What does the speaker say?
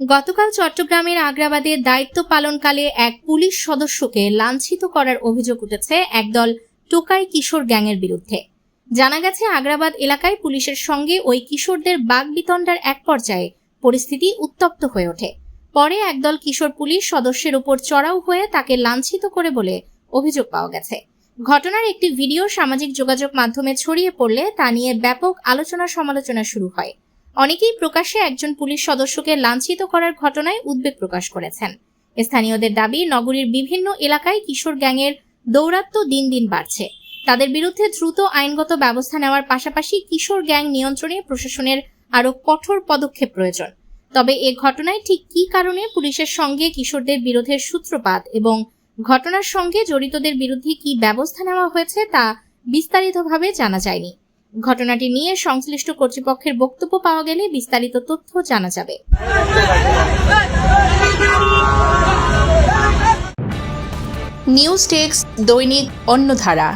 গতকাল চট্টগ্রামের আগ্রাবাদে দায়িত্ব পালনকালে এক পুলিশ সদস্যকে লাঞ্ছিত করার অভিযোগ উঠেছে একদল টোকাই কিশোর গ্যাংয়ের বিরুদ্ধে। জানা গেছে, আগ্রাবাদ এলাকায় পুলিশের সঙ্গে ওই কিশোরদের বাগবিতণ্ডার এক পর্যায়ে পরিস্থিতি উত্তপ্ত হয়ে ওঠে। পরে একদল কিশোর পুলিশ সদস্যের উপর চড়াও হয়ে তাকে লাঞ্ছিত করে বলে অভিযোগ পাওয়া গেছে। ঘটনার একটি ভিডিও সামাজিক যোগাযোগ মাধ্যমে ছড়িয়ে পড়লে তা নিয়ে ব্যাপক আলোচনা সমালোচনা শুরু হয়। অনেকেই প্রকাশ্যে একজন পুলিশ সদস্যকে লাঞ্ছিত করার ঘটনায় উদ্বেগ প্রকাশ করেছেন। স্থানীয়দের দাবি, নগরীর বিভিন্ন এলাকায় কিশোর গ্যাংয়ের দৌরাত্ম্য দিন দিন বাড়ছে। তাদের বিরুদ্ধে দ্রুত আইনগত ব্যবস্থা নেওয়ার পাশাপাশি কিশোর গ্যাং নিয়ন্ত্রণে প্রশাসনের আরও কঠোর পদক্ষেপ প্রয়োজন। তবে এ ঘটনায় ঠিক কী কারণে পুলিশের সঙ্গে কিশোরদের বিরোধের সূত্রপাত এবং ঘটনার সঙ্গে জড়িতদের বিরুদ্ধে কী ব্যবস্থা নেওয়া হয়েছে তা বিস্তারিতভাবে জানা যায়নি। ঘটনাটি নিয়ে সংশ্লিষ্ট কর্তৃপক্ষের বক্তব্য পাওয়া গেলে বিস্তারিত তথ্য জানা যাবে। নিউজ টেক্স, দৈনিক অন্যধারা।